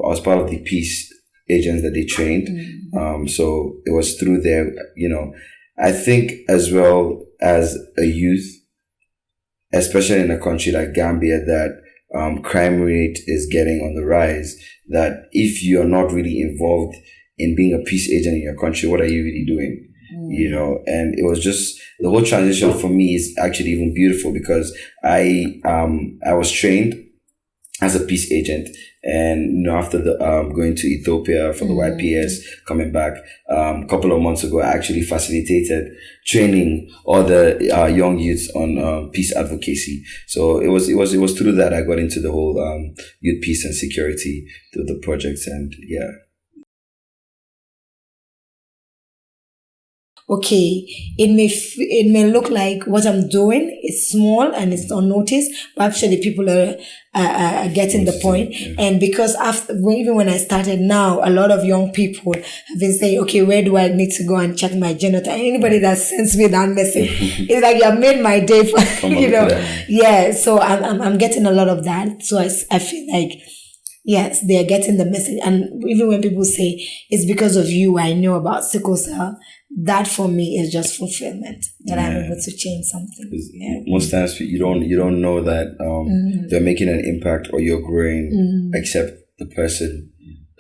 I was part of the peace agents that they trained. So it was through there, I think as well as a youth, especially in a country like Gambia, that crime rate is getting on the rise, that if you're not really involved in being a peace agent in your country, what are you really doing? And it was just, the whole transition for me is actually even beautiful, because I was trained as a peace agent, and after the going to Ethiopia for the YPS, coming back a couple of months ago, I actually facilitated training all the young youths on peace advocacy. So it was through that I got into the whole youth peace and security through the projects, and yeah. Okay, it may look like what I'm doing is small and it's unnoticed, but actually people are getting the point. Yeah. And because even when I started now, a lot of young people have been saying, okay, where do I need to go and check my genotype? Anybody that sends me that message, it's like you have made my day for, Yeah, so I'm getting a lot of that. So I feel like, yes, they are getting the message. And even when people say, it's because of you I know about sickle cell, that for me is just fulfillment, that I'm able to change something. Yeah. Most times you don't know that they're making an impact or you're growing, except the person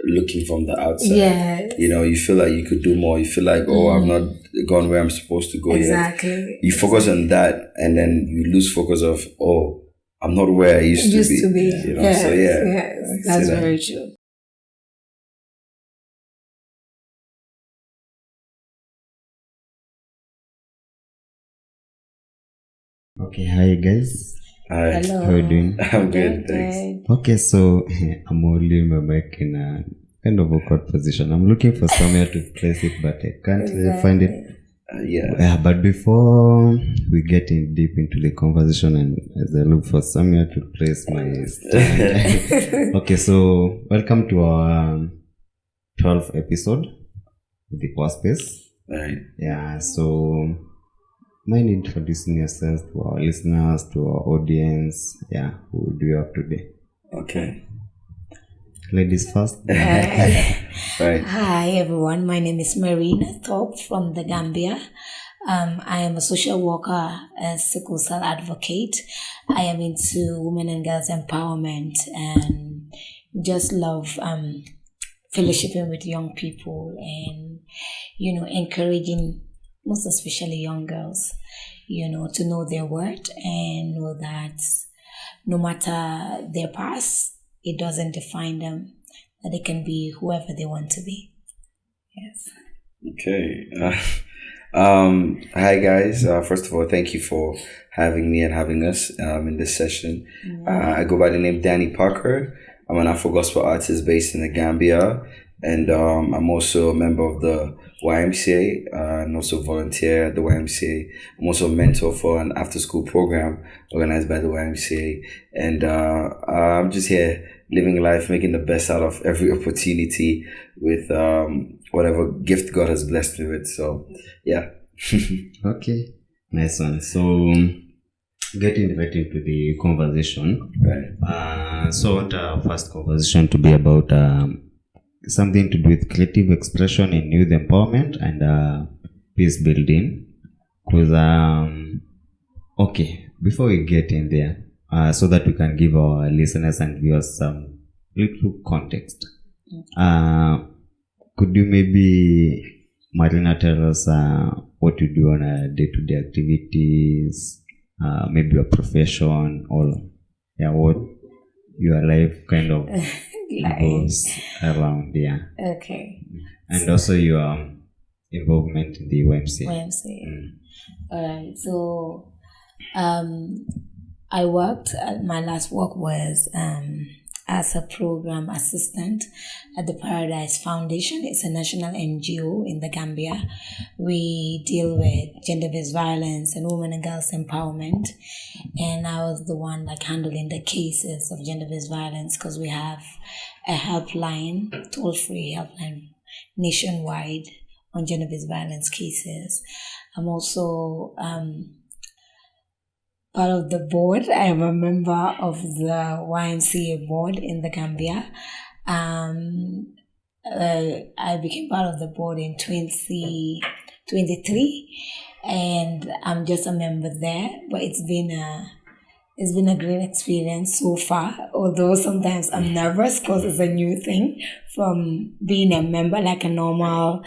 looking from the outside. Yes. You feel like you could do more. You feel like, I've not gone where I'm supposed to go yet. You focus on that, and then you lose focus of, I'm not where I used to be. Yes, So yes, that's very true. Okay, hi guys. Hi. Hello. How are you doing? I'm good, thanks. Okay, so I'm holding my mic in a kind of awkward position. I'm looking for somewhere to place it, but I can't find it. But before we get deep into the conversation, and as I look for somewhere to place my stand. Okay, so welcome to our 12th episode of the Power Space. Right. Yeah, so mind introducing yourself to our listeners, to our audience? Yeah, who do you have today? Okay. Ladies first. Right. Hi everyone, my name is Marina from the Gambia. I am a social worker and sickle cell advocate. I am into women and girls empowerment and just love fellowshipping with young people and encouraging, most especially young girls, to know their worth and know that no matter their past, it doesn't define them, that they can be whoever they want to be. Yes. Okay. Hi guys. First of all, thank you for having me and having us in this session. I go by the name Danny Parker. I'm an Afro gospel artist based in the Gambia, and I'm also a member of the YMCA and also volunteer at the YMCA. I'm also a mentor for an after-school program organized by the YMCA, and I'm just here living life, making the best out of every opportunity with whatever gift God has blessed me with. So, yeah. Okay, nice one. So, getting right into the conversation. Right. So I want our first conversation to be about something to do with creative expression in youth empowerment and peace building. Because, okay, before we get in there, so that we can give our listeners and viewers some little context, could you maybe, Marina, tell us what you do on a day-to-day activities, maybe your profession, or what your life kind of goes around, Okay. and also your involvement in the YMCA. Alright, so I worked, my last work was as a program assistant at the Paradise Foundation. It's a national NGO in the Gambia. We deal with gender-based violence and women and girls empowerment. And I was the one handling the cases of gender-based violence, because we have a helpline, toll-free helpline nationwide on gender-based violence cases. I'm also part of the board. I am a member of the YMCA board in the Gambia. I became part of the board in 2023, and I'm just a member there. But it's been a great experience so far, although sometimes I'm nervous because it's a new thing from being a member, like an ordinary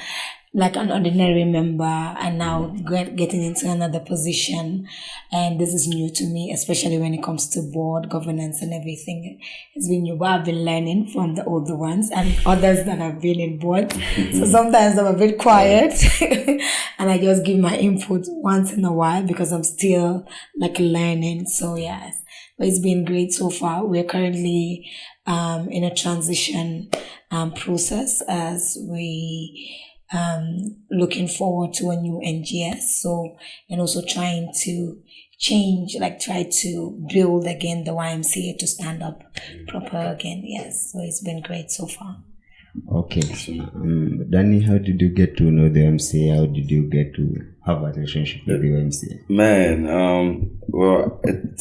member, and now getting into another position. And this is new to me, especially when it comes to board governance and everything. It's been new, but I've been learning from the older ones and others that have been in boards. So sometimes I'm a bit quiet and I just give my input once in a while because I'm still like learning. So yes, but it's been great so far. We're currently in a transition process as we looking forward to a new NGS. So, and also trying to try to build again the YMCA to stand up proper again. Yes. So it's been great so far. Okay. So, Danny, how did you get to know the YMCA? How did you get to have a relationship with the YMCA? Man,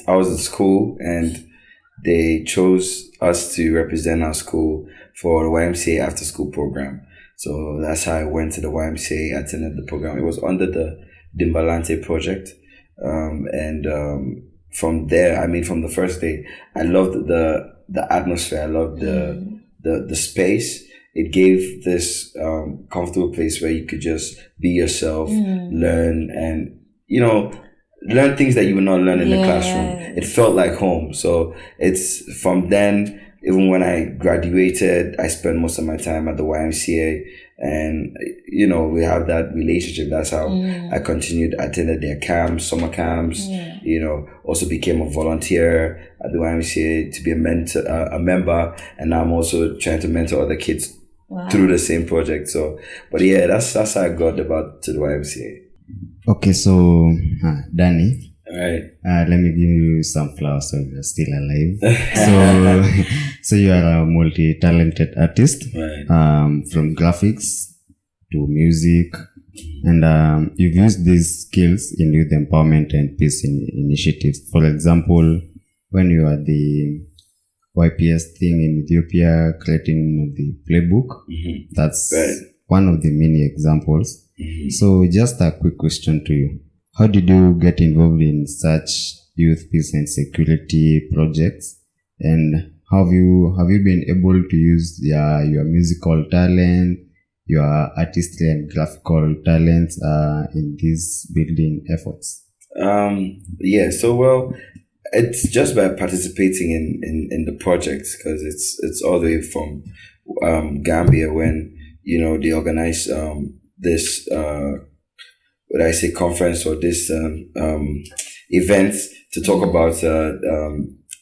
I was at school and they chose us to represent our school for the YMCA after school program. So that's how I went to the YMCA, attended the program. It was under the Dimbalante project. From there, from the first day, I loved the atmosphere. I loved the space. It gave this comfortable place where you could just be yourself, learn, and, learn things that you would not learn in the classroom. It felt like home. So it's from then. Even when I graduated, I spent most of my time at the YMCA, and we have that relationship. That's how I continued. I attended their camps, summer camps. Also became a volunteer at the YMCA to be a member, and now I'm also trying to mentor other kids through the same project. So, but yeah, that's how I got to the YMCA. Okay, so Danny. All right. Let me give you some flowers so you're still alive. So you are a multi-talented artist, right. From graphics to music, and you've used these skills in youth empowerment and peace initiatives. For example, when you are the YPS thing in Ethiopia, creating the playbook, that's one of the many examples. So just a quick question to you. How did you get involved in such youth peace and security projects? And have you been able to use your musical talent, your artistry and graphical talents in these building efforts? So it's just by participating in the projects, because it's all the way from Gambia when they organize this conference or this events to talk about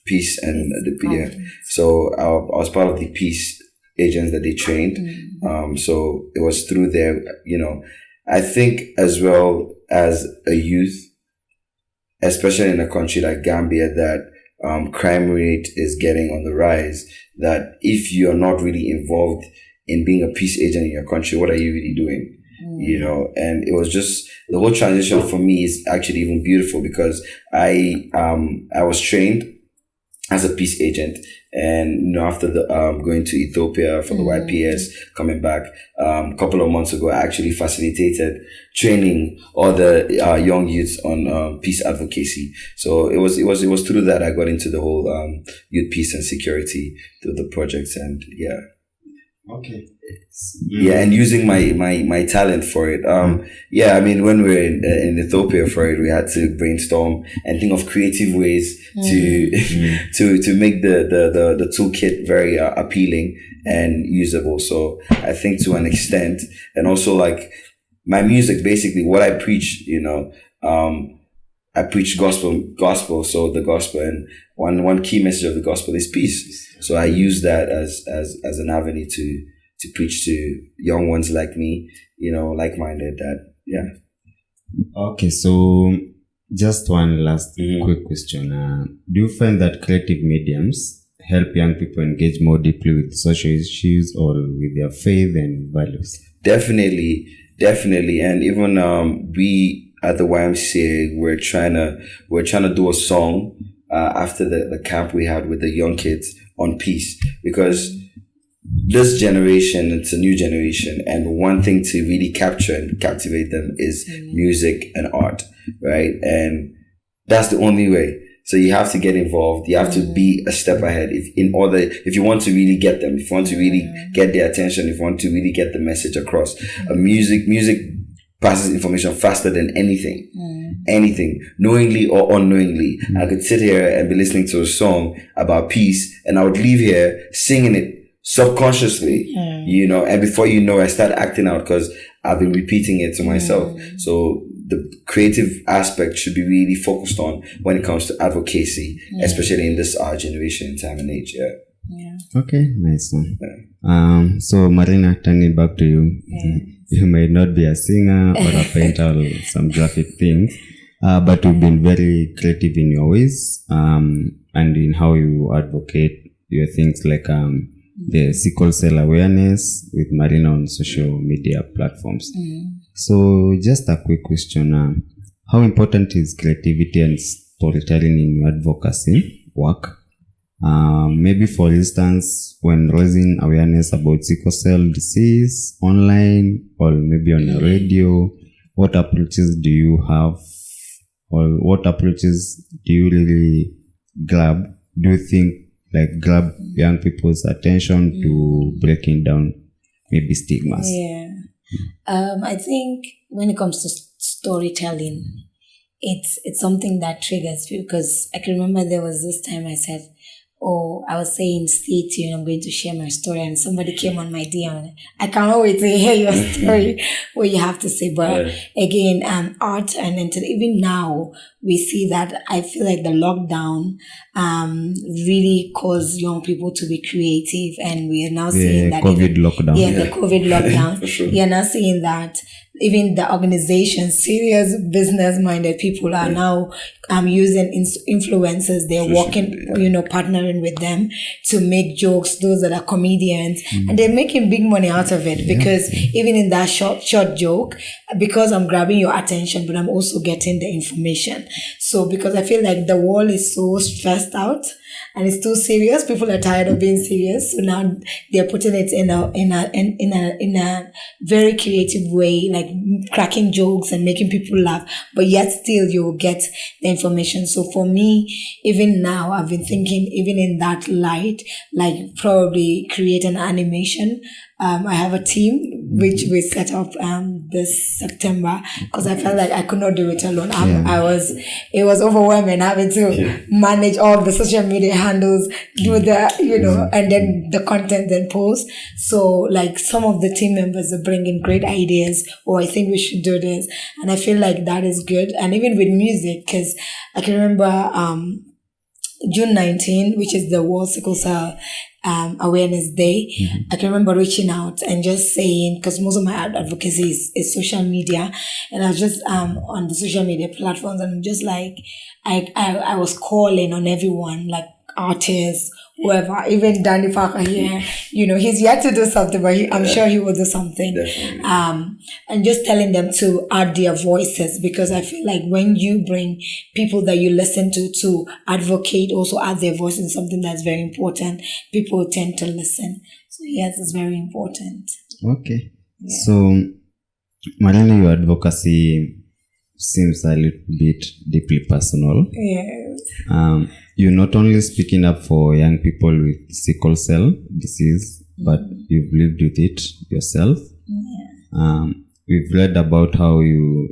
peace and So I was part of the peace agents that they trained. So it was through there, I think as well as a youth, especially in a country like Gambia, that crime rate is getting on the rise, that if you're not really involved in being a peace agent in your country, what are you really doing? And it was just the whole transition for me is actually even beautiful, because I was trained as a peace agent, and after the going to Ethiopia for the YPS, coming back a couple of months ago, I actually facilitated training all the young youths on peace advocacy. So it was through that I got into the whole youth peace and security through the projects, and yeah. Okay. Yeah, and using my talent for it. When we were in Ethiopia for it, we had to brainstorm and think of creative ways to make the toolkit very appealing and usable. So I think to an extent, and also like my music, basically what I preach, I preach gospel. So the gospel, and one key message of the gospel is peace. So I use that as an avenue to preach to young ones like me, like-minded, Okay, so just one last quick question. Do you find that creative mediums help young people engage more deeply with social issues or with their faith and values? Definitely. And even we at the YMCA, we're trying to do a song after the camp we had with the young kids on peace, because this generation, it's a new generation, and one thing to really capture and captivate them is music and art, right? And that's the only way. So you have to get involved. You have to be a step ahead if you want to really get them, if you want to really get their attention, if you want to really get the message across. Music passes information faster than anything, knowingly or unknowingly. I could sit here and be listening to a song about peace, and I would leave here singing it subconsciously, and before you know, I start acting out because I've been repeating it to myself. So the creative aspect should be really focused on when it comes to advocacy, especially in this our generation, time and age. Okay, nice one. So Marina, turning back to you. You may not be a singer or a painter or some graphic things, but you've been very creative in your ways, and in how you advocate your things like the Sickle Cell awareness with Marina on social media platforms. So just a quick question. How important is creativity and storytelling in your advocacy work? Maybe for instance, when raising awareness about sickle cell disease online or maybe on the radio, what approaches do you have, or what approaches do you really grab? Do you think grab young people's attention to breaking down maybe stigmas? I think when it comes to storytelling, it's something that triggers people, because I can remember there was this time I said, I was saying, stay tuned, I'm going to share my story, and somebody came on my DM. I cannot wait to hear your story, what you have to say. But again, art and even now, we see that I feel like the lockdown really caused young people to be creative, and we are now seeing that COVID lockdown. The COVID lockdown. For sure. We are now seeing that even the organizations, serious business-minded people are now using influencers. They're working, partnering with them to make jokes, those that are comedians, and they're making big money out of it, because even in that short joke, because I'm grabbing your attention, but I'm also getting the information. So because I feel like the world is so stressed out and it's too serious, people are tired of being serious. So now they're putting it in a very creative way, like cracking jokes and making people laugh, but yet still you'll get the information. So for me, even now, I've been thinking, even in that light, like probably create an animation. I have a team which we set up this September, because I felt like I could not do it alone. It was overwhelming having to manage all the social media handles, do the and then the content, then post. So like some of the team members are bringing great ideas, I think we should do this, and I feel like that is good. And even with music, because I can remember June 19, which is the World Sickle Cell Awareness Day, I can remember reaching out and just saying, because most of my advocacy is social media, and I was just on the social media platforms, and I'm just like, I was calling on everyone, like artists, whoever, even Danny Parker here, he's yet to do something, but I'm sure he will do something. And just telling them to add their voices, because I feel like when you bring people that you listen to advocate, also add their voice in something that's very important, people tend to listen. So yes, it's very important. Okay. Yeah. So, Marina, your advocacy seems a little bit deeply personal. Yes. You're not only speaking up for young people with sickle cell disease, but you've lived with it yourself. We've read about how you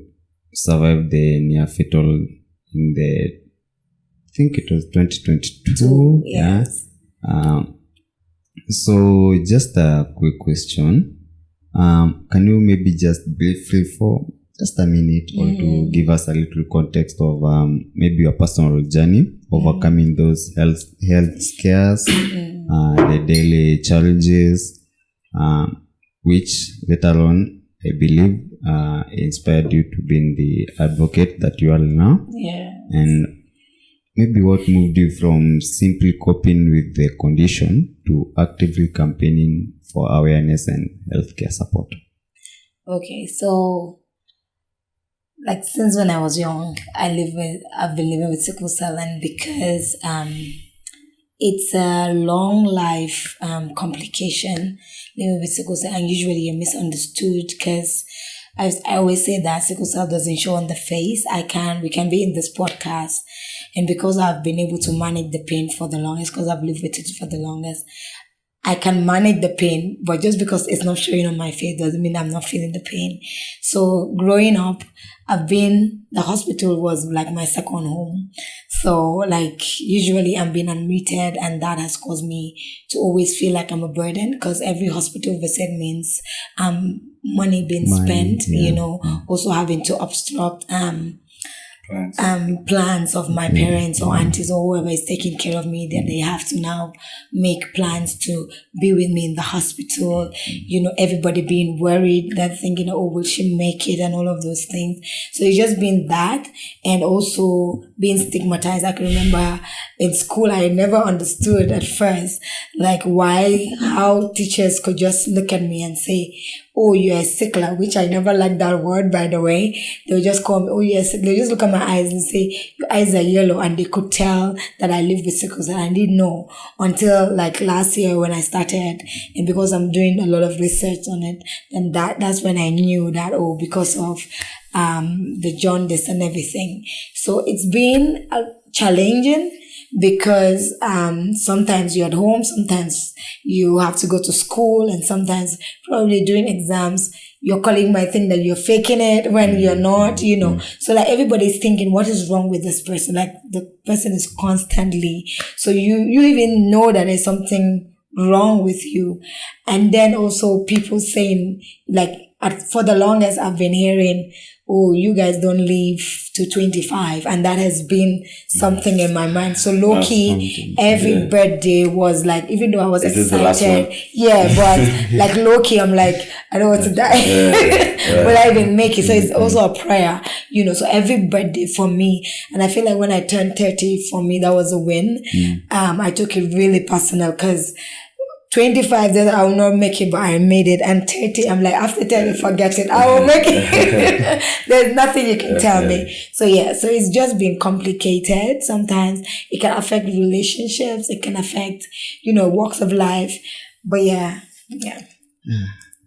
survived the near fatal in I think it was 2022. Yes. So just a quick question. Can you maybe just briefly for just a minute or to give us a little context of maybe your personal journey overcoming those health scares, the daily challenges, which later on I believe inspired you to be the advocate that you are now. And maybe what moved you from simply coping with the condition to actively campaigning for awareness and healthcare support? Okay, so like since when I was young, I've been living with sickle cell, and because it's a long life complication living with sickle cell, and usually you're misunderstood because I always say that sickle cell doesn't show on the face. We can be in this podcast, and because I've been able to manage the pain for the longest, because I've lived with it for the longest, I can manage the pain, but just because it's not showing on my face doesn't mean I'm not feeling the pain. So growing up, the hospital was like my second home. So like usually I'm being admitted, and that has caused me to always feel like I'm a burden, because every hospital visit means money being spent, also having to obstruct plans of my parents or aunties or whoever is taking care of me, that they have to now make plans to be with me in the hospital. Everybody being worried, that thinking, oh, will she make it, and all of those things. So it's just been that, and also being stigmatized. I can remember in school, I never understood at first, like how teachers could just look at me and say, oh, you're a sickler, which I never liked that word, by the way. They would just call me, oh, you're a sickler. They just look at my eyes and say, your eyes are yellow, and they could tell that I live with sickle cell. I didn't know until like last year when I started, and because I'm doing a lot of research on it, and that's when I knew that, because of the jaundice and everything. So it's been challenging, because sometimes you're at home, sometimes you have to go to school, and sometimes probably during exams, your colleague might think that you're faking it when you're not, So like everybody's thinking, what is wrong with this person? Like the person is constantly, so you even know that there's something wrong with you. And then also people saying, like, for the longest I've been hearing, oh, you guys don't live to 25. And that has been something in my mind. So low-key, every birthday was like, even though I was excited, but like low-key, I'm like, I don't want to die. Will I even make it? So it's also a prayer, so every birthday for me. And I feel like when I turned 30, for me, that was a win. I took it really personal, because 25 days I will not make it, but I made it. And 30, I'm like, after 30, forget it. I will make it. There's nothing you can tell me. So so it's just been complicated. Sometimes it can affect relationships. It can affect, walks of life. But yeah.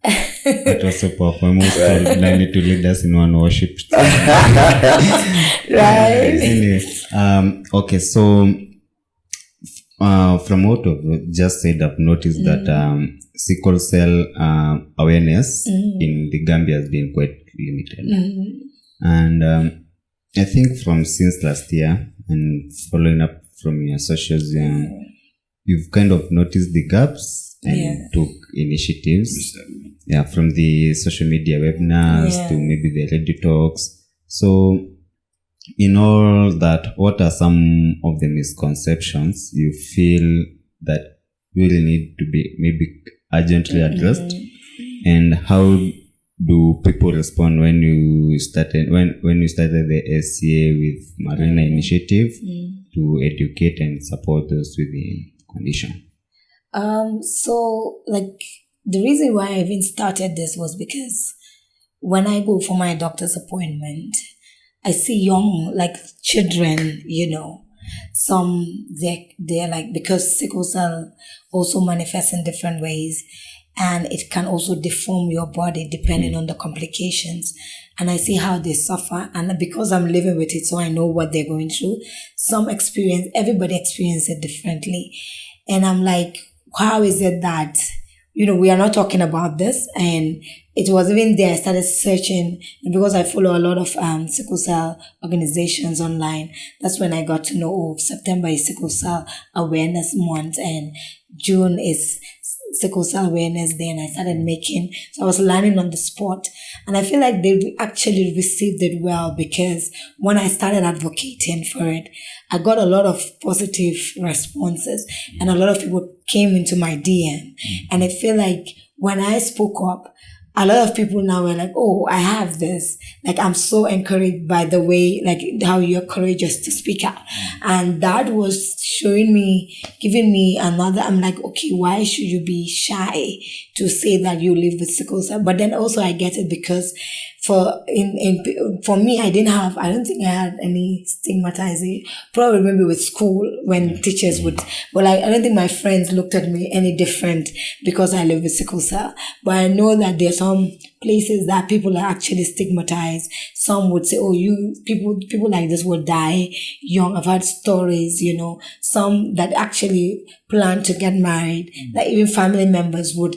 That was so powerful. Almost I need to lead us in one worship. Right. Anyway, okay, so from what I've just said, I've noticed that sickle cell awareness in the Gambia has been quite limited. And I think since last year, and following up from your socials, you've kind of noticed the gaps and took initiatives. From the social media webinars to maybe the radio talks. So in all that, what are some of the misconceptions you feel that really need to be maybe urgently addressed? And how do people respond when you started the SCA with Marina initiative to educate and support those with the condition? So like the reason why I even started this was because when I go for my doctor's appointment, I see young, like children, some they're like, because sickle cell also manifests in different ways, and it can also deform your body depending on the complications. And I see how they suffer, and because I'm living with it, so I know what they're going through. Everybody experiences it differently. And I'm like, how is it that, we are not talking about this? And it was even there, I started searching, and because I follow a lot of sickle cell organizations online, that's when I got to know, September is Sickle Cell Awareness Month, and June is Sickle Cell Awareness Day, and I started so I was learning on the spot. And I feel like they actually received it well, because when I started advocating for it, I got a lot of positive responses, and a lot of people came into my DM. And I feel like when I spoke up, a lot of people now were like, oh, I have this. Like, I'm so encouraged by the way, like, how you're courageous to speak out. And that was giving me another, I'm like, okay, why should you be shy to say that you live with sickle cell? But then also I get it, because for me, I don't think I had any stigmatization. Probably maybe with school when teachers would, but I don't think my friends looked at me any different because I live with sickle cell. But I know that there are some places that people are actually stigmatized. Some would say, oh, people like this will die young. I've heard stories, some that actually plan to get married, that even family members would,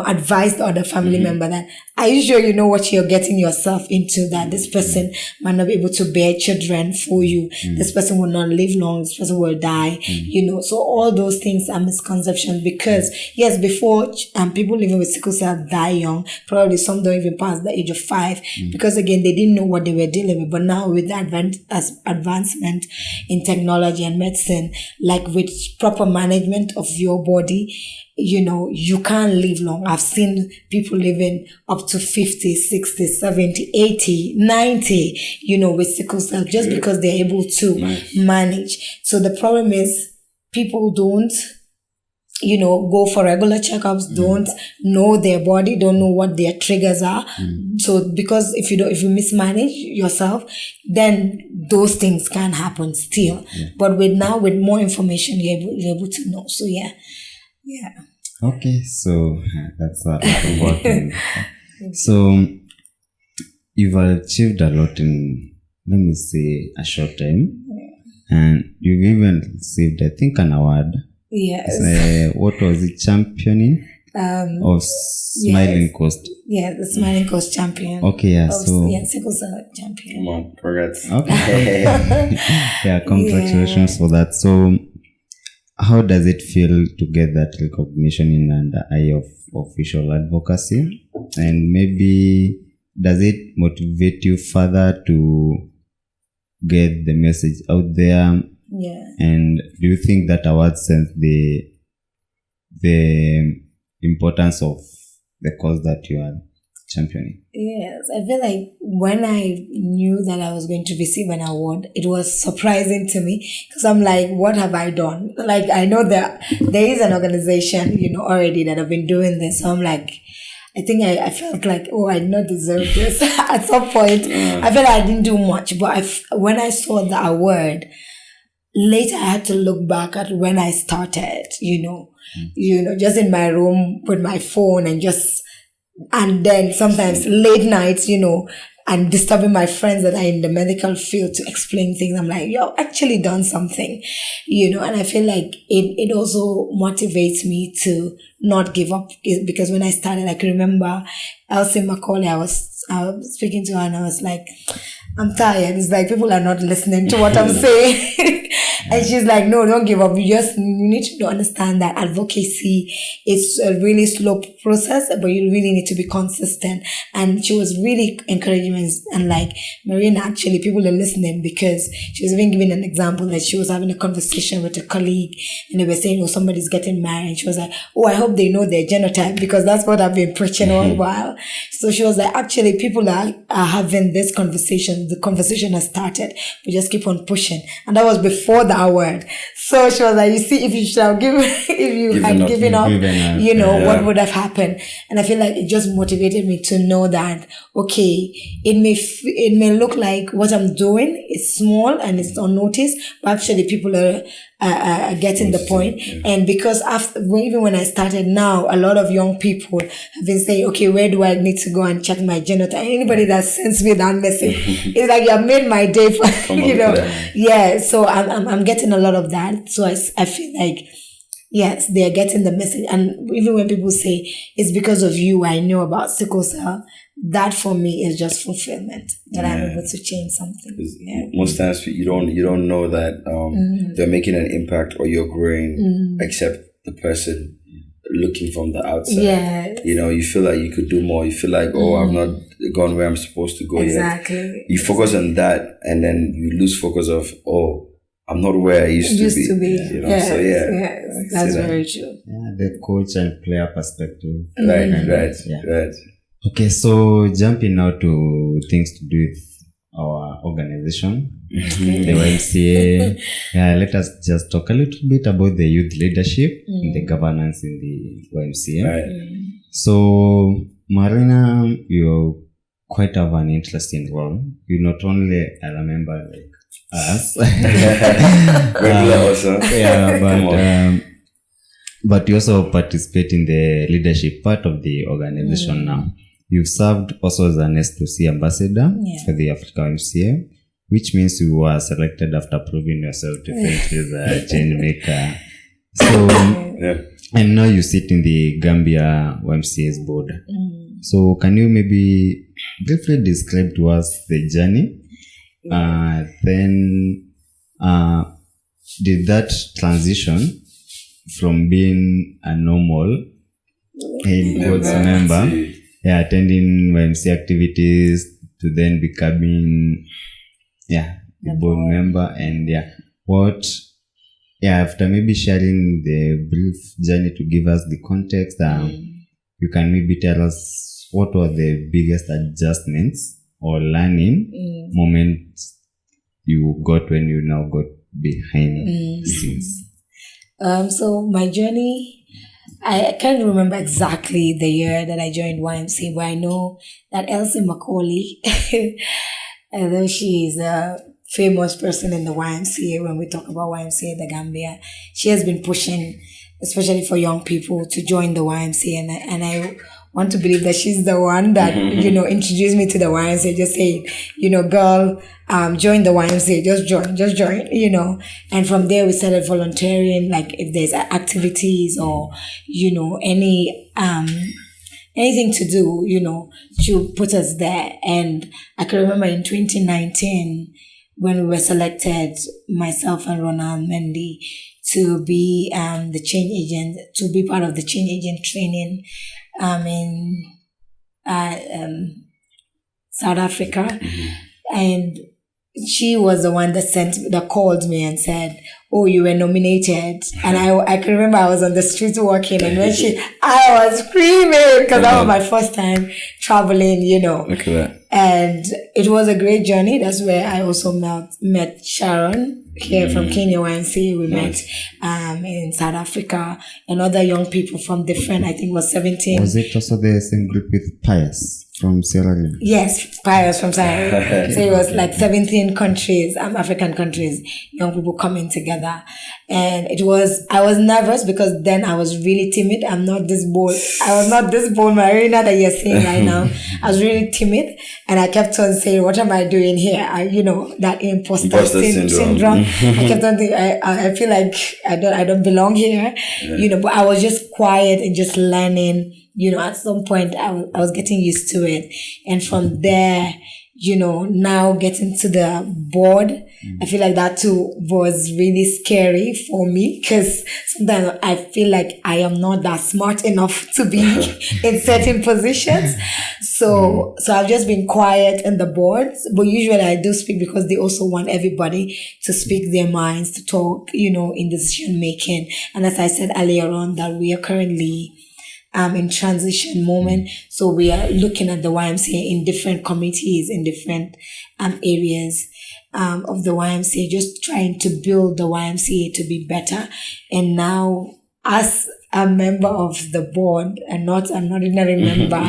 advise the other family member that, are you sure you know what you're getting yourself into, that this person might not be able to bear children for you, this person will not live long, this person will die, so all those things are misconceptions because, yes, before people living with sickle cell die young, probably some don't even pass the age of 5 because, again, they didn't know what they were dealing with. But now with the advancement in technology and medicine, like with proper management of your body, you can't live long. I've seen people living up to 50, 60, 70, 80, 90, with sickle cell just because they're able to manage. So the problem is people don't, go for regular checkups, don't know their body, don't know what their triggers are. So because if you mismanage yourself, then those things can happen still. But with more information, you're able to know. So yeah. Okay, so that's a lot of work. So you've achieved a lot in, let me say, a short time, and you've even received, I think, an award. Yes. What was it? Championing of Smiling Coast. Yeah, the Smiling Coast champion. Okay, yeah. Sickle cell champion. Come on, congrats. Okay. Yeah, congratulations for that. So, how does it feel to get that recognition in the eye of official advocacy? And maybe does it motivate you further to get the message out there? Yeah. And do you think that award sense the importance of the cause that you are championing? Yes, I feel like when I knew that I was going to receive an award, it was surprising to me because I'm like, what have I done? Like, I know that there is an organization, already that have been doing this. So I'm like, I think I felt like, oh, I did not deserve this at some point. I felt like I didn't do much, but when I saw the award, later I had to look back at when I started, just in my room with my phone and then sometimes late nights, and disturbing my friends that are in the medical field to explain things. I'm like, yo, actually done something, and I feel like it also motivates me to not give up because when I started, I could remember Elsie Macaulay, I was speaking to her and I was like, I'm tired. It's like people are not listening to what I'm saying. And she's like, no, don't give up. You need to understand that advocacy is a really slow process, but you really need to be consistent. And she was really encouraging me and like, Marina, actually, people are listening because she was even giving an example that she was having a conversation with a colleague and they were saying, oh, somebody's getting married. She was like, oh, I hope they know their genotype because that's what I've been preaching all the while. So she was like, actually, people are having this conversation. The conversation has started. We just keep on pushing. And that was before the award. So she was like, you see, if you had given up, what would have happened? And I feel like it just motivated me to know that, okay, it may look like what I'm doing is small and it's unnoticed, but actually people are getting the point. And because even when I started now, a lot of young people have been saying, okay, where do I need to go and check my genotype? Anybody that sends me that message, it's like you have made my day for, Yeah. So I'm getting a lot of that. So I feel like, yes, they are getting the message. And even when people say it's because of you, I know about sickle cell, that for me is just fulfillment that I'm able to change something. Most times you don't know that they're making an impact or you're growing, except the person looking from the outside. Yes. You feel like you could do more. You feel like, oh, I've not gone where I'm supposed to go yet. Exactly. You focus on that and then you lose focus of, oh, I'm not where I used to be. Yes, so yes, that's very true. Yeah, the coach and player perspective. Right. Okay, so jumping now to things to do with our organization, the YMCA. Let us just talk a little bit about the youth leadership and the governance in the YMCA. Right. So, Marina, you're quite have an interesting role. You not only, I remember like us, regular also. Yeah, but you also participate in the leadership part of the organization now. You've served also as an S2C ambassador for the Africa YMCA, which means you were selected after proving yourself differently as a change maker. So, and now you sit in the Gambia YMCA's board. So can you maybe briefly describe to us the journey? Then did that transition from being a normal board member, attending YMCA activities, to then becoming the board member, and after maybe sharing the brief journey to give us the context, you can maybe tell us what were the biggest adjustments or learning moments you got when you now got behind the scenes. So my journey, I can't remember exactly the year that I joined YMCA, but I know that Elsie Macaulay, although she is a famous person in the YMCA, when we talk about YMCA the Gambia, she has been pushing, especially for young people, to join the YMCA, and I want to believe that she's the one that introduced me to the YMCA, just saying, girl, join the YMCA, just join, and from there we started volunteering, like if there's activities or anything to do, she'll put us there. And I can remember in 2019 when we were selected, myself and Ronald Mendy, to be the change agent, to be part of the change agent training in South Africa. And she was the one that called me and said, "Oh, you were nominated." And I can remember I was on the street walking, and when I was screaming because that was my first time traveling, Look at that. And it was a great journey. That's where I also met Sharon here from Kenya YMCA. We met in South Africa, and other young people from different, I think it was 17. Was it also the same group with Pius from Sierra Leone? Yes, Pius from Sierra Leone. So it was like 17 countries, African countries, young people coming together. And I was nervous because then I was really timid. I was not this bold Marina that you're seeing right now. I was really timid, and I kept on saying, "What am I doing here?" That imposter syndrome. I kept on thinking, I feel like I don't belong here, but I was just quiet and just learning. At some point I was getting used to it. And from there, now getting to the board, I feel like that too was really scary for me, because sometimes I feel like I am not that smart enough to be in certain positions. So I've just been quiet in the boards, but usually I do speak because they also want everybody to speak their minds, to talk, in decision making. And as I said earlier on, that we are currently in transition moment. So we are looking at the YMCA in different committees, in different areas of the YMCA, just trying to build the YMCA to be better. And now, as a member of the board and not an ordinary member,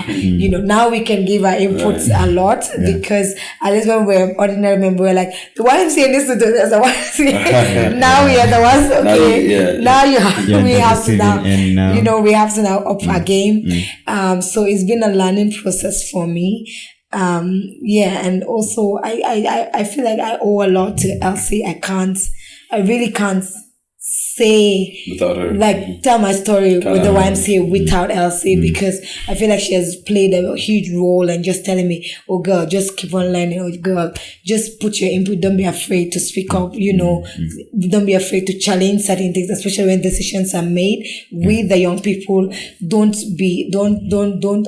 now we can give our inputs a lot, because at least when we're ordinary member, we're like, the YMCA needs to do this, the YMCA. Now we are the ones, we have to now up our game. So it's been a learning process for me. And also I feel like I owe a lot to Elsie. I really can't say without her, tell my story with the YMCA without Elsie, because I feel like she has played a huge role in just telling me, "Oh girl, just keep on learning. Oh girl, just put your input. Don't be afraid to speak up. Don't be afraid to challenge certain things, especially when decisions are made with the young people. Don't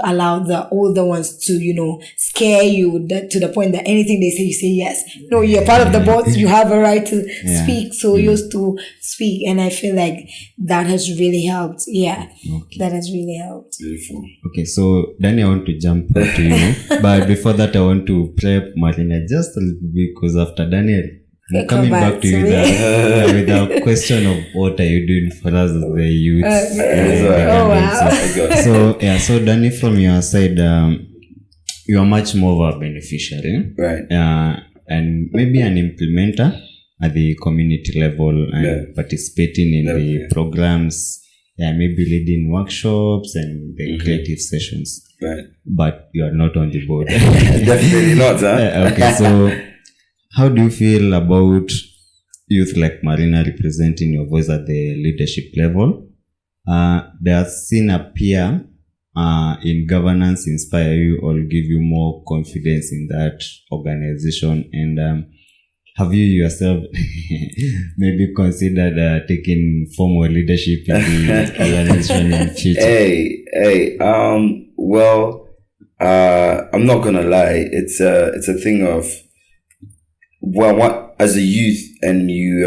allow the older ones to scare you to the point that anything they say you say yes. No, you're part of the board. You have a right to speak. So you used to speak." And I feel like that has really helped. That has really helped. Beautiful. Okay, so Danny, I want to jump to you, but before that I want to prep Marina just a little bit, because after Daniel, I'm coming back to you with a question of what are you doing for us as the youth. Wow. So Danny, from your side, you are much more of a beneficiary, right? And maybe an implementer at the community level and participating in the programs. Yeah, maybe leading workshops and the creative sessions. Right. But you are not on the board. Definitely not, huh? Okay, so how do you feel about youth like Marina representing your voice at the leadership level? Does seeing a peer in governance inspire you or give you more confidence in that organization? And have you yourself maybe considered taking formal leadership in the organization in the future? Well, I'm not gonna lie. It's a thing of, what as a youth, and you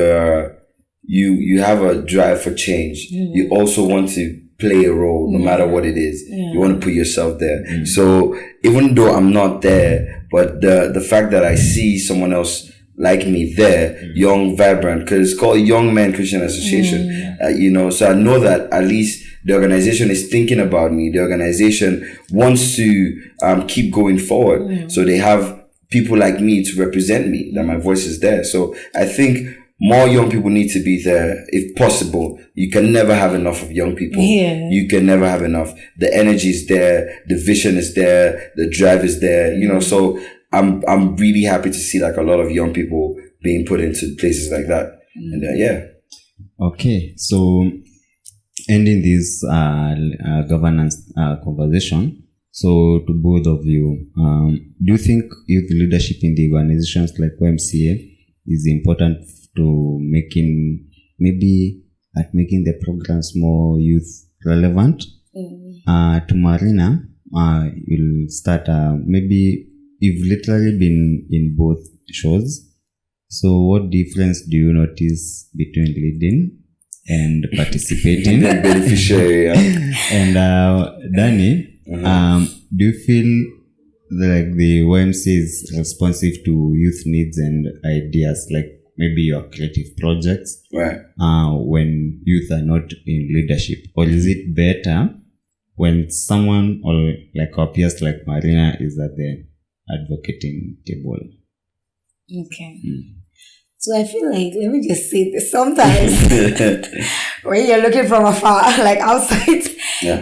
have a drive for change. You also want to play a role, no matter what it is. You want to put yourself there. So even though I'm not there, but the fact that I see someone else like me there, young, vibrant, because it's called Young Men Christian Association, so I know that at least the organization is thinking about me. The organization wants to keep going forward. So they have people like me to represent me, that my voice is there. So I think more young people need to be there if possible. You can never have enough of young people. You can never have enough. The energy is there, the vision is there, the drive is there, so I'm really happy to see like a lot of young people being put into places like that. And Okay, so ending this governance conversation. So to both of you, do you think youth leadership in the organizations like YMCA is important to making the programs more youth relevant? To Marina, you'll start maybe you've literally been in both shows. So what difference do you notice between leading and participating? Beneficiary, And Danny, do you feel like the YMCA is responsive to youth needs and ideas, like maybe your creative projects, right? When youth are not in leadership? Or is it better when someone or like our peers like Marina is at the advocating table? Okay. So I feel like, let me just say this, sometimes when you're looking from afar, like outside,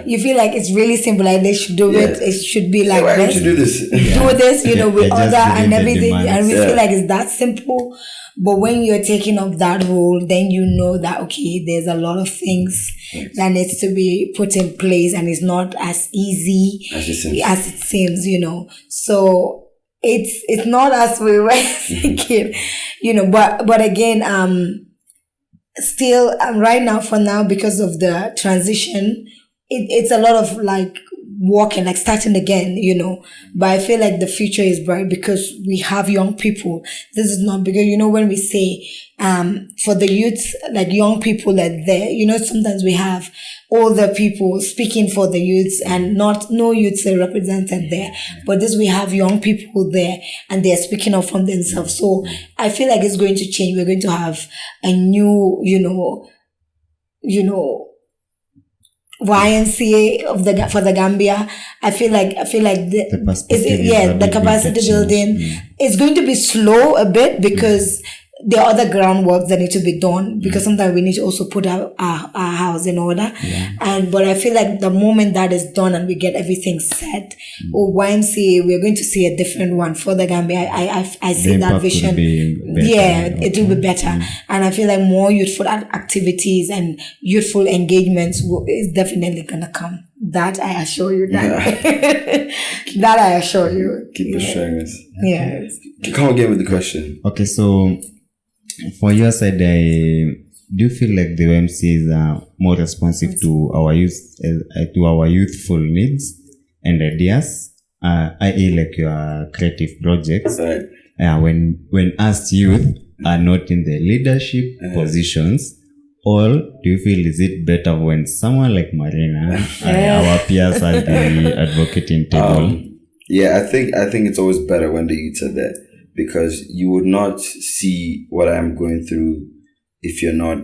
you feel like it's really simple, like they should do it. It should be like why this. don't you do this? Do this, with order and everything. And we feel like it's that simple. But when you're taking up that role, then you know that, okay, there's a lot of things that needs to be put in place, and it's not as easy as it seems, So it's not as we were thinking, but again, still right now, for now, because of the transition, it's a lot of like walking, like starting again, but I feel like the future is bright because we have young people. This is not because, when we say, for the youth, like young people that there, sometimes we have older people speaking for the youths and no youths are represented there. But this, we have young people there and they're speaking up from themselves. So I feel like it's going to change. We're going to have a new, YMCA for the Gambia. I feel like the capacity building is going to be slow a bit because there are other groundwork that need to be done, because sometimes we need to also put our house in order. But I feel like the moment that is done and we get everything set, YMCA, we're going to see a different one for the Gambia. I see that vision. It will be better. And I feel like more youthful activities and youthful engagements is definitely gonna come. That I assure you. That I assure you. Keep assuring us. Yes. Come again with the question. Okay, so for your side, do you feel like the YMCA is more responsive to our youthful needs and ideas, i.e. like your creative projects? Right. When us youth are not in the leadership positions, or do you feel is it better when someone like Marina and our peers at the advocating table? I think it's always better when the youths are there, because you would not see what I'm going through if you're not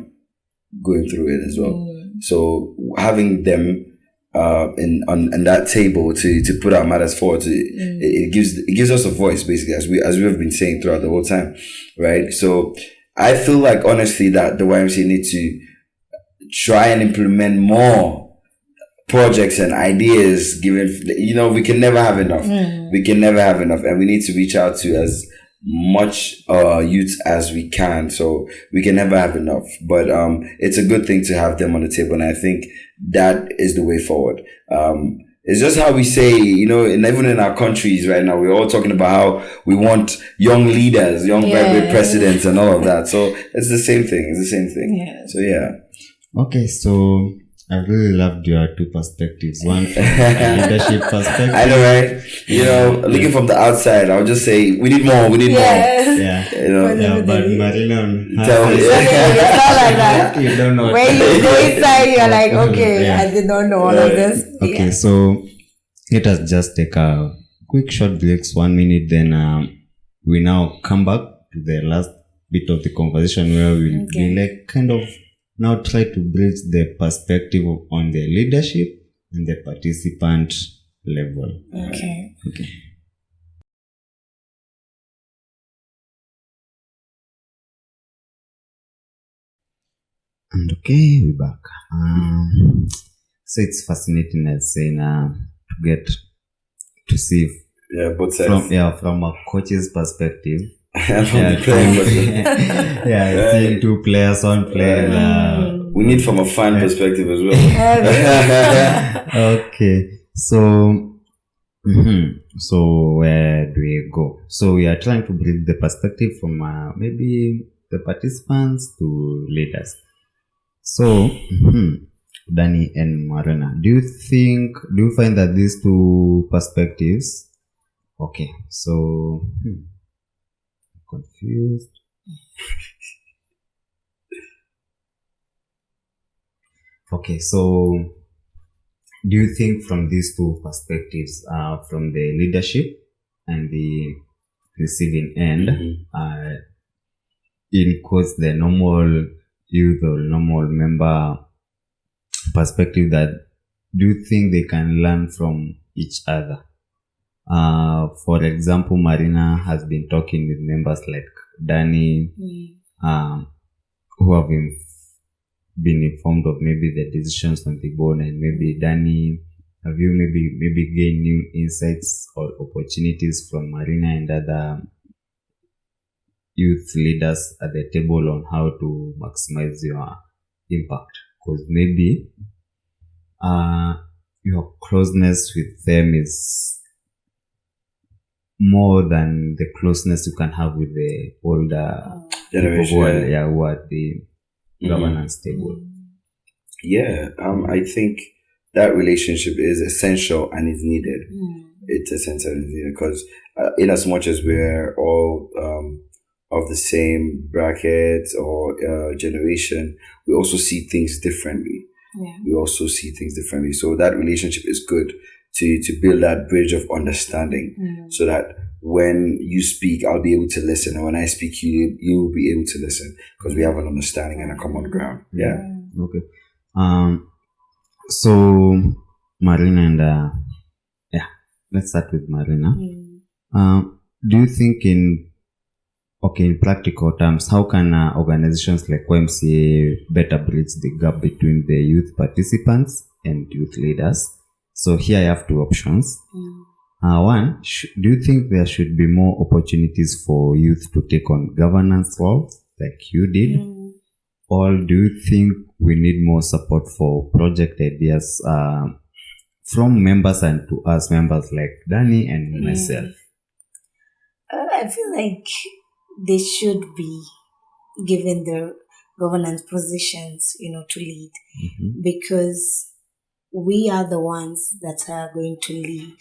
going through it as well. So having them on that table to put our matters forward. It gives us a voice, basically, as we have been saying throughout the whole time, right? So I feel like, honestly, that the YMCA need to try and implement more projects and ideas, given, we can never have enough. We can never have enough, and we need to reach out to as much youth as we can, so we can never have enough. But it's a good thing to have them on the table, and I think that is the way forward. It's just how we say, and even in our countries right now, we're all talking about how we want young leaders, young vibrant presidents, and all of that. So it's the same thing. Yeah. So yeah. Okay, so I really loved your two perspectives. One from a leadership perspective. I know, right? Looking from the outside, I'll just say we need more. Yeah. But Marina, tell me. It's not like that. You don't know. When you go inside, you're like, okay, I did not know all of this. Okay, so let us just take a quick short break, 1 minute, then we now come back to the last bit of the conversation where we'll be like kind of now try to bridge the perspective on the leadership and the participant level. Okay. And okay, we're back. So it's fascinating, as saying, to get to see both sides. From a coach's perspective. Yeah, seeing two players, one player. We need from a fan perspective as well. Okay, so where do we go? So we are trying to bring the perspective from maybe the participants to leaders. So, Danny and Marina, do you find that these two perspectives? Okay, so confused. Okay, so do you think from these two perspectives, from the leadership and the receiving end, in quotes, the normal youth or normal member perspective, that do you think they can learn from each other? For example, Marina has been talking with members like Danny, who have been informed of maybe the decisions on the board, and maybe Danny, have you maybe gained new insights or opportunities from Marina and other youth leaders at the table on how to maximize your impact? Because maybe your closeness with them is more than the closeness you can have with the older generation who are at the governance table. Yeah, I think that relationship is essential and is needed. It's essential and needed because in as much as we're all of the same bracket or generation, we also see things differently. So that relationship is good to build that bridge of understanding, so that when you speak, I'll be able to listen, and when I speak, you will be able to listen, because we have an understanding and a common ground. Yeah. Okay. So Marina and let's start with Marina. Do you think in practical terms, how can organizations like YMCA better bridge the gap between the youth participants and youth leaders? So here I have two options. One, do you think there should be more opportunities for youth to take on governance roles like you did? Or do you think we need more support for project ideas from members and to us members like Danny and myself? I feel like they should be given the governance positions, to lead, because we are the ones that are going to lead,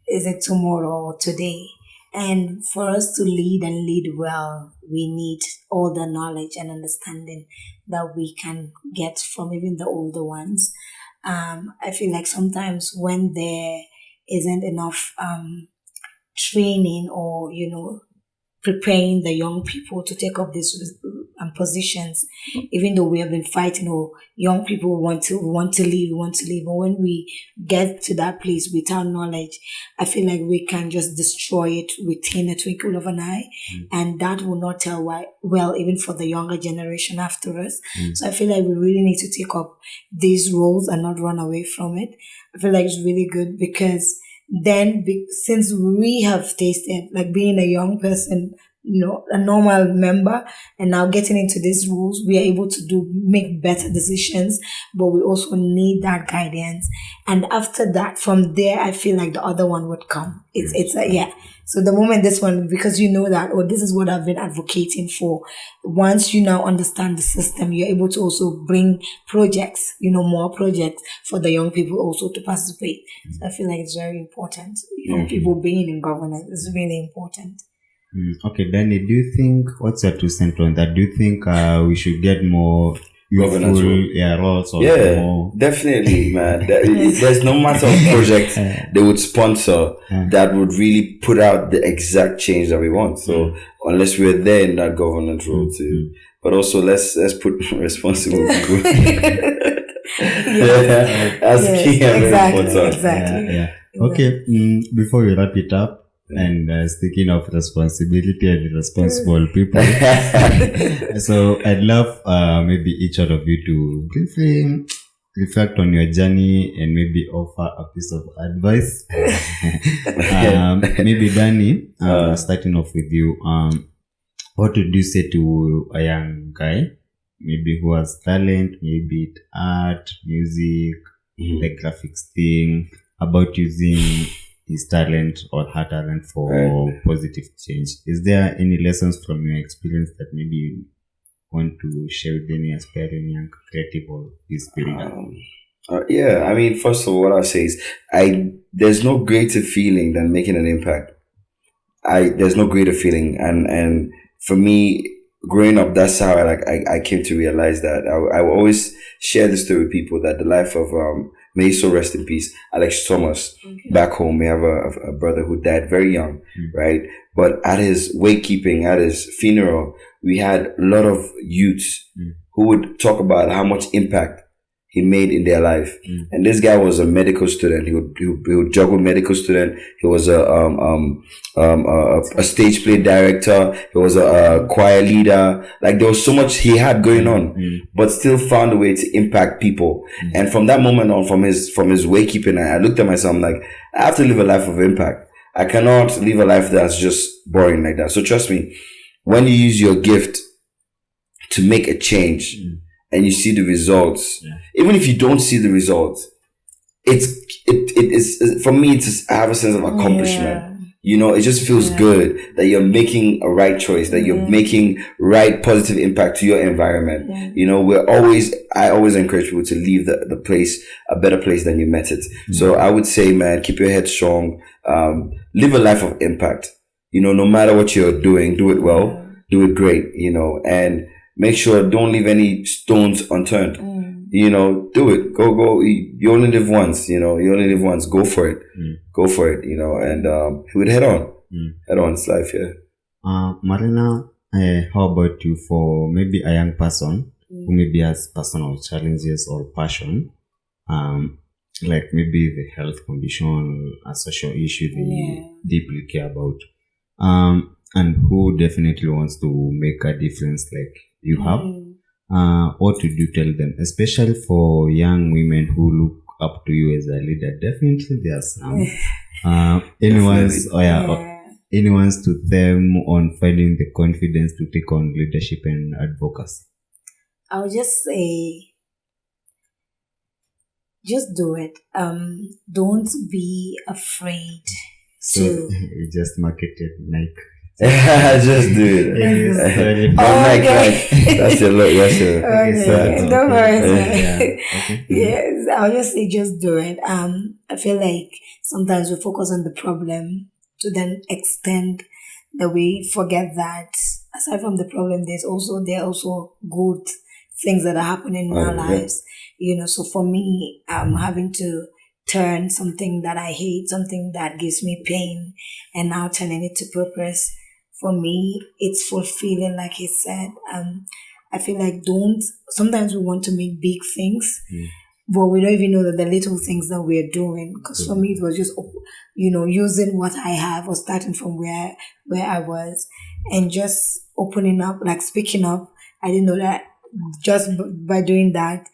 is it tomorrow or today? And for us to lead and lead well, we need all the knowledge and understanding that we can get from even the older ones. I feel like sometimes when there isn't enough training or, preparing the young people to take up these positions, even though we have been fighting, or young people want to leave, but when we get to that place without knowledge, I feel like we can just destroy it within a twinkle of an eye, and that will not tell well, even for the younger generation after us. So I feel like we really need to take up these roles and not run away from it. I feel like it's really good because then, since we have tasted like being a young person, a normal member, and now getting into these rules, we are able to make better decisions, but we also need that guidance. And after that, from there, I feel like the other one would come. So the moment this one, because that, this is what I've been advocating for. Once you now understand the system, you're able to also bring projects, more projects for the young people also to participate. So I feel like it's very important. Young people being in governance is really important. Okay, Danny, do you think, what's your 2 cents on that? Do you think we should get more governance roles? Or more? Definitely, man. There's no matter of project they would sponsor that would really put out the exact change that we want. So unless we're there in that governance role too, but also let's put responsible people. That's key and very important. Exactly. Okay, before we wrap it up. And speaking of responsibility and responsible people, so I'd love maybe each one of you to briefly reflect on your journey and maybe offer a piece of advice. Maybe Danny, starting off with you, what would you say to a young guy, maybe who has talent, maybe art, music, the graphics thing, about using his talent or her talent for positive change? Is there any lessons from your experience that maybe you want to share with any aspiring young creative or is building? I mean, first of all, what I'll say is there's no greater feeling than making an impact. There's no greater feeling, and for me, growing up, that's how I came to realize that. I will always share this story with people that the life of may he so rest in peace, Alex Thomas. Back home, we have a brother who died very young, right? But at his wakekeeping, at his funeral, we had a lot of youths who would talk about how much impact he made in their life. And this guy was a medical student. He would juggle medical student. He was a stage play director. He was a choir leader. Like, there was so much he had going on, but still found a way to impact people. And from that moment on, from his wakekeeping, I looked at myself, I'm like, I have to live a life of impact. I cannot live a life that's just boring like that. So trust me, when you use your gift to make a change, and you see the results, even if you don't see the results, it is for me. I have a sense of accomplishment. It just feels good that you're making a right choice, that you're making right positive impact to your environment. I always encourage people to leave the place a better place than you met it. So I would say, man, keep your head strong, live a life of impact. No matter what you're doing, do it well, do it great. And make sure don't leave any stones unturned. Do it. Go. You only live once. You only live once. Go for it. Go for it. And he would head on. Head on. It's life. Marina, how about you? For maybe a young person who maybe has personal challenges or passion, like maybe the health condition, a social issue they deeply care about, and who definitely wants to make a difference, like you have, what would you tell them, especially for young women who look up to you as a leader? Definitely there are some. Anyone's to them on finding the confidence to take on leadership and advocacy? I would just say, just do it. Don't be afraid So you just marketed Nike. Just do it. That's your look. That's your. Don't worry. Yes, I'll just say, just do it. I feel like sometimes we focus on the problem to then extend that we forget that aside from the problem, there are also good things that are happening in our lives. So for me, having to turn something that I hate, something that gives me pain, and now turning it to purpose. For me, it's fulfilling, like he said. I feel like sometimes we want to make big things, but we don't even know that the little things that we're doing. Because for me, it was just, using what I have or starting from where I was and just opening up, like speaking up. I didn't know that just by doing that,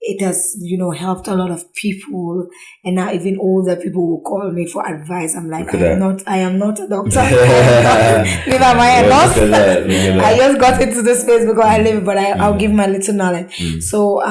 it has, helped a lot of people. And now even older people will call me for advice. I'm like, I am not a doctor. Neither am I a nurse. I just got into this space because I live it, but I'll give my little knowledge. So,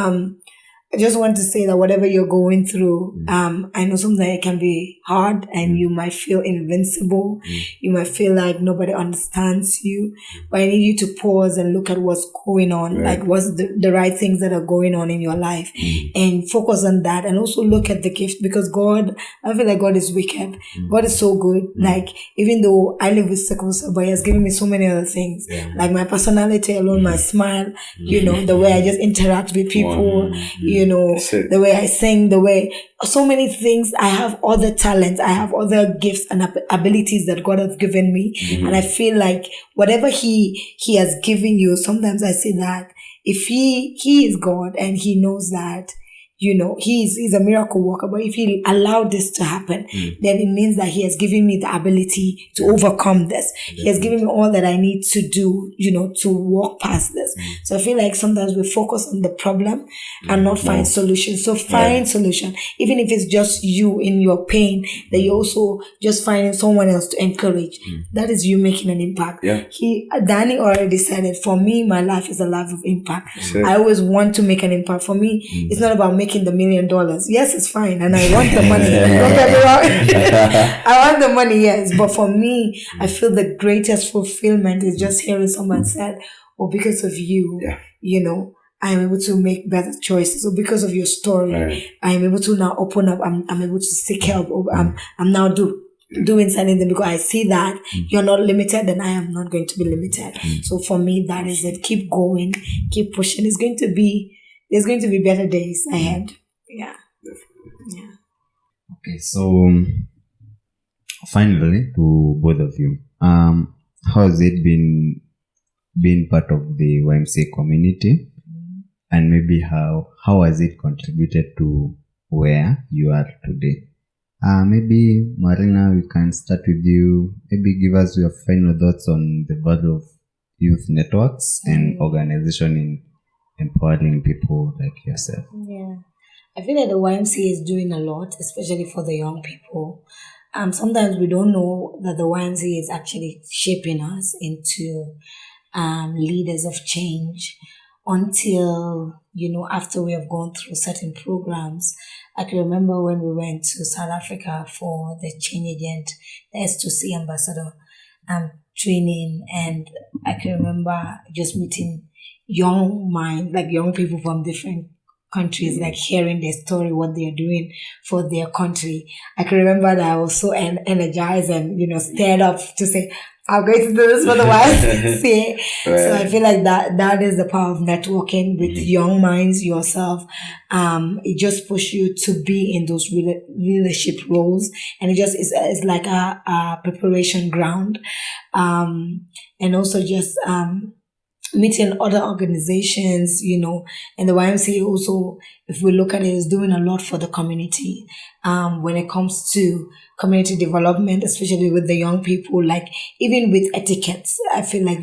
I just want to say that whatever you're going through, I know sometimes it can be hard and you might feel invincible. You might feel like nobody understands you, but I need you to pause and look at what's going on, like what's the right things that are going on in your life and focus on that. And also look at the gift, because I feel like God is wicked. God is so good. Like, even though I live with Sickle Cell, but He has given me so many other things, like my personality alone, my smile, the way I just interact with people, the way I sing, so many things. I have other talents. I have other gifts and abilities that God has given me. And I feel like whatever He has given you, sometimes I say that if He is God and He knows that, He's a miracle worker, but if He allowed this to happen, then it means that He has given me the ability to overcome this. He has given me all that I need to do, to walk past this. So I feel like sometimes we focus on the problem and not find solutions. So find solution, even if it's just you in your pain, that you also just finding someone else to encourage. That is you making an impact. Danny already said it. For me, my life is a life of impact. I always want to make an impact. For me, it's not about making the $1 million. Yes, it's fine, and I want the money. Don't get me wrong. I want the money, yes, but for me, I feel the greatest fulfillment is just hearing someone say, "Oh, because of you, I'm able to make better choices. Or because of your story, I'm able to now open up. I'm able to seek help. I'm now doing something because I see that you're not limited, and I am not going to be limited. So for me, that is it. Keep going, keep pushing. There's going to be better days ahead. Yeah. Okay, so finally, to both of you, how has it been being part of the YMCA community, and maybe how has it contributed to where you are today? Maybe Marina, we can start with you. Maybe give us your final thoughts on the value of youth networks and organization in empowering people like yourself. Yeah, I feel like the YMCA is doing a lot, especially for the young people. Sometimes we don't know that the YMCA is actually shaping us into leaders of change until, after we have gone through certain programs. I can remember when we went to South Africa for the change agent, the S2C ambassador training, and I can remember just meeting young minds, like young people from different countries, like hearing their story, what they are doing for their country. I can remember that I was so energized and, stirred up to say, I'm going to do this for the YMCA. So I feel like that is the power of networking with young minds, yourself. It just pushes you to be in those leadership roles, and it just is like a preparation ground. And also just meeting other organizations, and the YMCA also, if we look at it, is doing a lot for the community when it comes to community development, especially with the young people, like even with etiquettes. I feel like,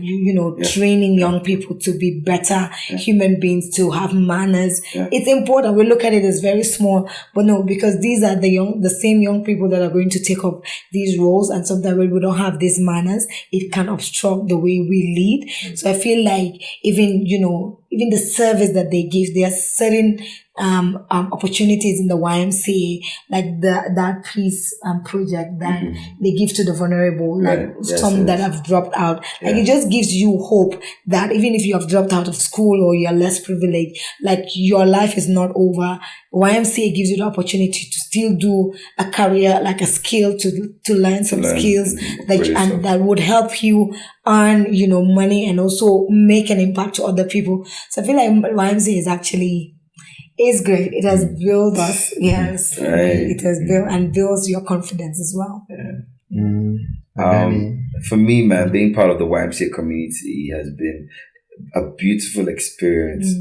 training young people to be better human beings, to have manners. It's important. We look at it as very small, but no, because these are the same young people that are going to take up these roles. And sometimes when we don't have these manners, it can obstruct the way we lead. So I feel like even the service that they give, there are certain opportunities in the YMCA, like that peace project that they give to the vulnerable, like some that have dropped out. Like it just gives you hope that even if you have dropped out of school or you're less privileged, like your life is not over. YMCA gives you the opportunity to still do a career, like a skill to learn some skills that would help you earn, money and also make an impact to other people. So I feel like YMCA is actually great. It has built us, yes. It has built and builds your confidence as well. For me, man, being part of the YMCA community has been a beautiful experience.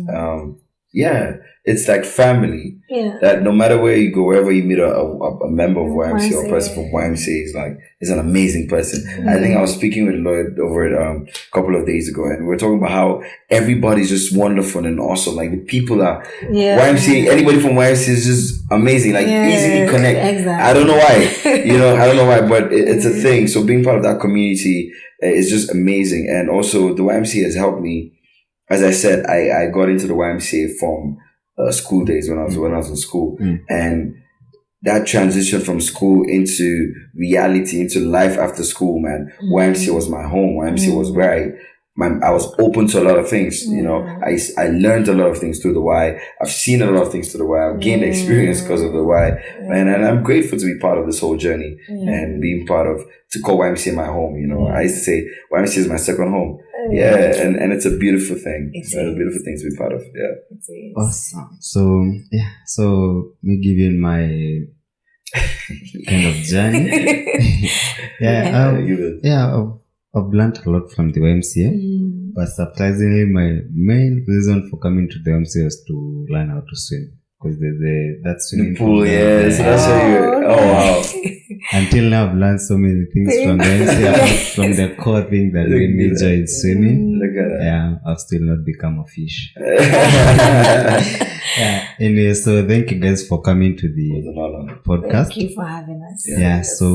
Yeah, it's like family. Yeah. That no matter where you go, wherever you meet a member of YMCA or a person from YMCA is an amazing person. I think I was speaking with Lloyd over it a couple of days ago, and we were talking about how everybody's just wonderful and awesome. Like the people are YMCA. Anybody from YMCA is just amazing. Like easily connect. Exactly. I don't know why. I don't know why, but it's a thing. So being part of that community is just amazing, and also the YMCA has helped me. As I said, I got into the YMCA from school days when I was in school, and that transition from school into reality, into life after school, man. YMCA was my home. YMCA was where I was open to a lot of things. I learned a lot of things through the Y. I've seen a lot of things through the Y. I've gained experience because of the Y, and I'm grateful to be part of this whole journey and being to call YMCA my home. I used to say YMCA is my second home. Yeah, and it's a beautiful thing. It's a beautiful thing to be part of. Yeah. Awesome. So me giving my kind of journey. I've learned a lot from the YMCA, but surprisingly, my main reason for coming to the YMCA was to learn how to swim. Because there's that swimming pool, so that's why wow. Until now, I've learned so many things from the YMCA, from the core thing that made me enjoy swimming. Look at that. Yeah, I've still not become a fish. Anyway, so thank you guys for coming to the podcast. Thank you for having us. So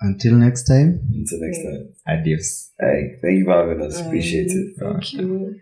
until next time. Until next time. Adios. Hey, thank you for having us. Appreciate it. Thank you.